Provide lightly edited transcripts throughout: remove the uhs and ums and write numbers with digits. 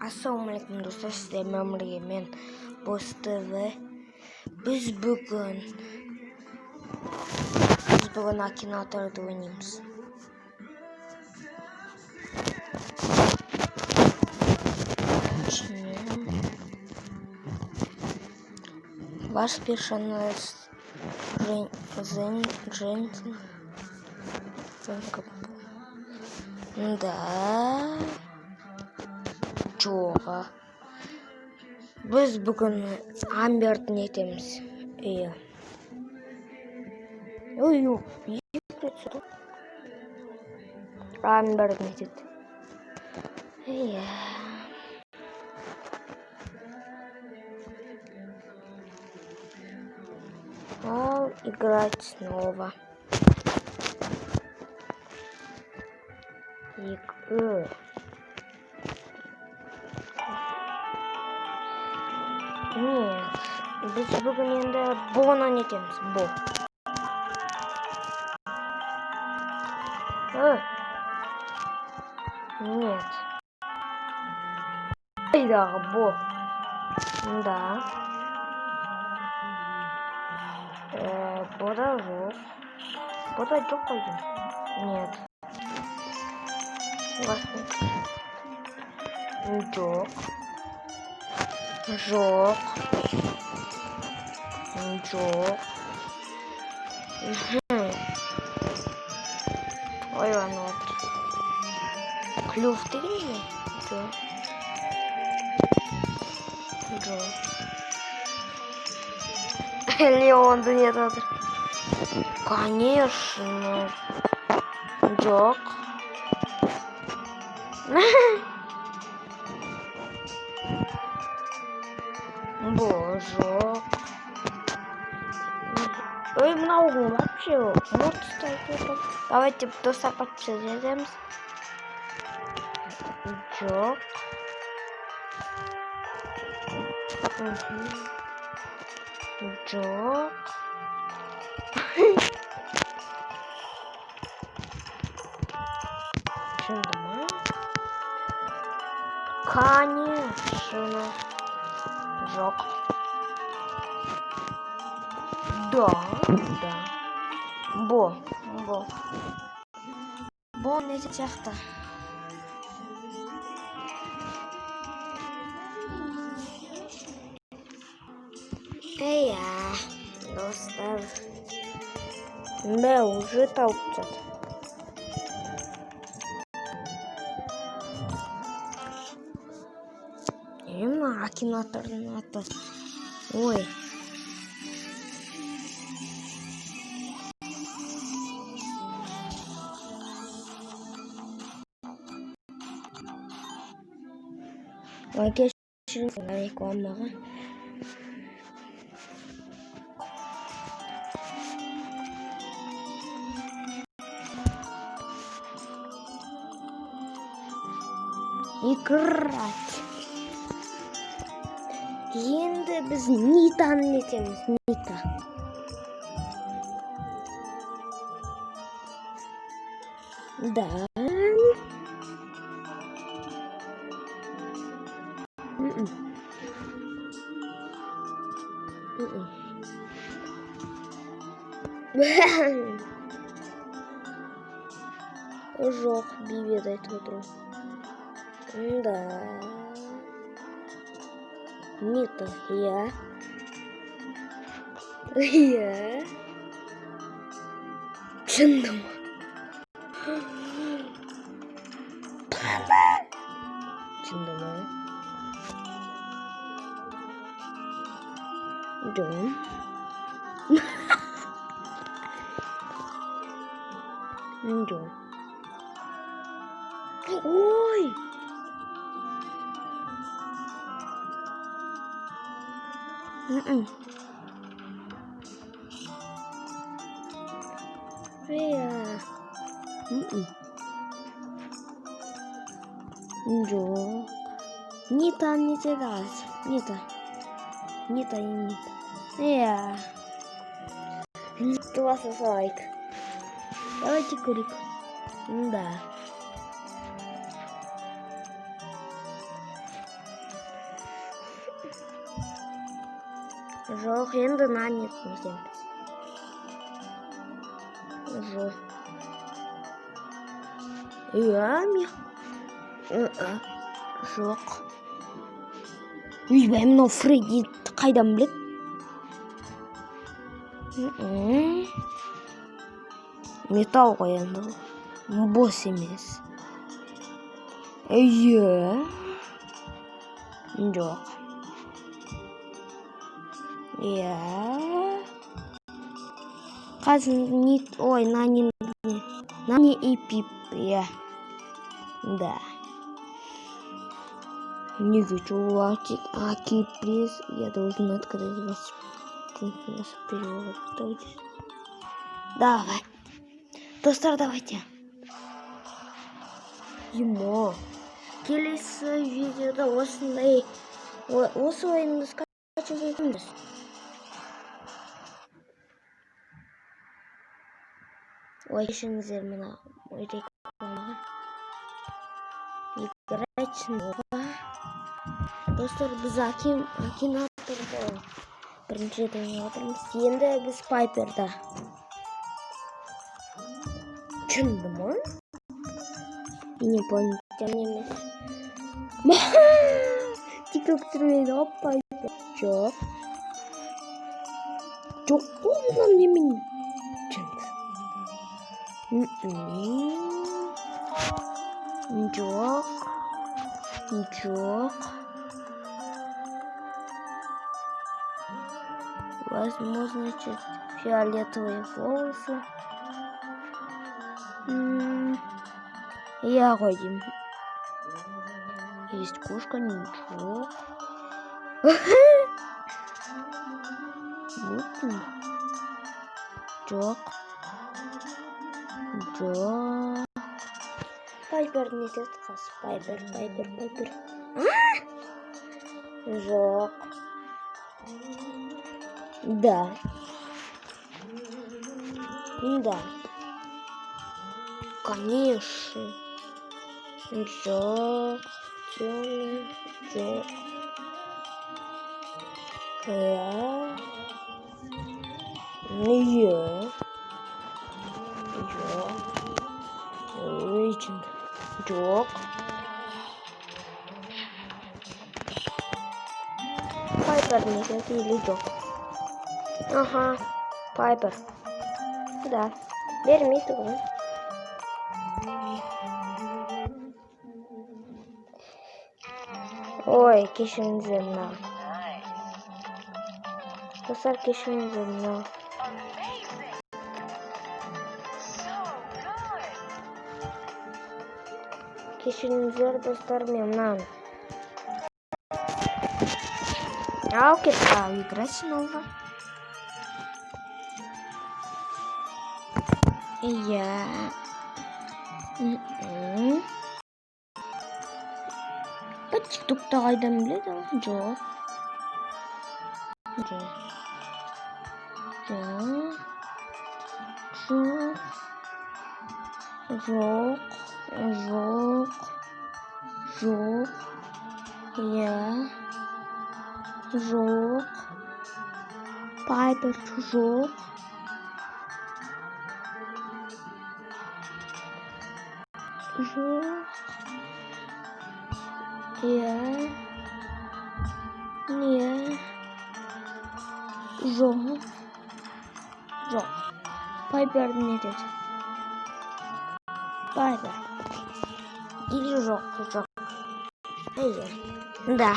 Assalomualaikum do'stlar, sizlar bilan men Boss TV. Biz bugun Akinator'da oynayamiz. Ваш персонаж Да. Жоға. Біз бүгін Амберді етеміз. Иә. Ой, Амберді етеді. Иә. Играть снова. Нет, біз бүгін енді Боны етеміз. Бо. Нет. Айдағы Бо. Да. Бода жоқ. Бода жоқ қойдым. Нет. Жоқ. Жоқ. Жоқ. Ой, ладно, вот. Клюв ты видишь? Жоқ. Жоқ. Леонда нет. Конечно. Жоқ. Боже. Ой, много вообще. Вот стоит. Давайте просто подсоединимся. Жоқ. Жоқ. Конечно. Жоқ. Да. Бо. Бо не сияқты. Достар. Да, уже толпят. Именно Акинатор'ın atı. Ой. Geçirin reklamaға. Играть. Енді біз Нитаны етеміз. Нита. Да. Жоқ, бибет айтып отырмын. Да. Нита, я. Шындым. Шындым. Джон. Джон. Ой! Жоқ. Нита не терять. Нита и Нита. Классно лайк. Давайте курик. Да. Жоқ, енді нан етмейміз. Жоқ. Жоқ. Үйбай, мынау Фредди қайдан біледі? Металл ғой енді. Бос емес. Жоқ. Қазір Нани и Пип. Да. Неге чувачек, приз. Я должен открыть вас. Давай. Достар, давайте. Емо. Келесі видеода осы ойынды скачать етіңіз. Ой, кешіңіздер мына рекламаға. Играть снова. Достар, біз Акинаторды бірінші рет отырмыз. Енді біз Пайперда. Чынды ма? Инопланетян емес. Тикток түсірмейді ғой Пайпер. Жоқ. Жоқ қой, мынам немен? Чынды. Жоқ. Возможно, чуть фиолетовые волосы. Я ходим. Есть кошка, ничего. Жоқ. Пайпер не тетқас. Пайпер. Жоқ. Да. Конечно. Жоқ. Жоқ. Пайпер не тет или жоқ? Ага, Пайпер. Да. Бермейді ғой. Ой, кешіріңіздер мынау. Достар, кешіріңіздер мынау. Кешіріңіздер, достар, мен мынау. Ал кетті, играть снова. Тиктокта қайдан біледі? Жоқ. Жоқ. Пайпер жоқ. Жоқ. Пайпер не деді? Пайпер. Или жоқ. Да.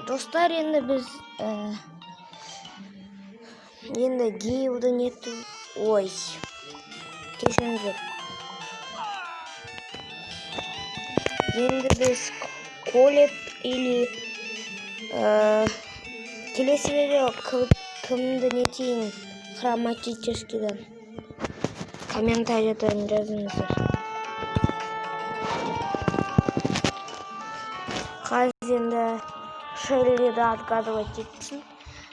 Достар, енді біз енді Гейлді нетті. Ой. Кешіріңіздер. Енді біз Колет или келесі видео кімді нетейін хроматическийден комментарийден жазыңыздар. Қазір енді Шеллиді отгадывать етсін.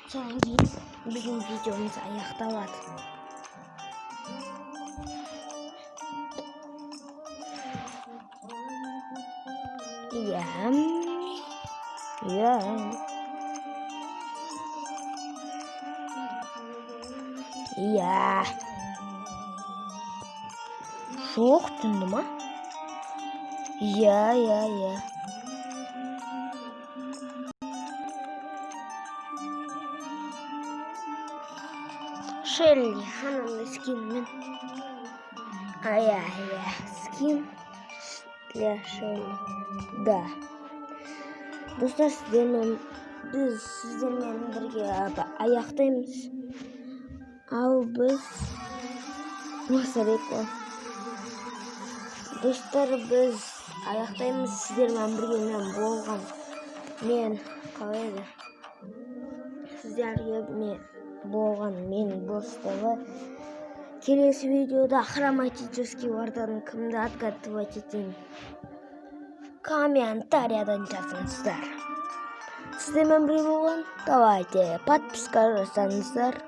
Содан кейін біздің видеомыз аяқталады. Iya. Soğuk tündü mü? Ya. Шелли, она скин мен. Я скин для Шелли. Да. Достар, biz sizlerмен бірге аяқтаймыз. Ал біз Ассалаумағалейкум. Достар, біз аяқтаймыз. Сіздермен бірге мен қалай еді? Сіздерге болған мен Бостығы. Келесі видеода хроматический ордан кімді отгадывать етейін? Комментариядан жазыңыздар. Сіздермен бірге болған. Давайте подписка жасаңыздар.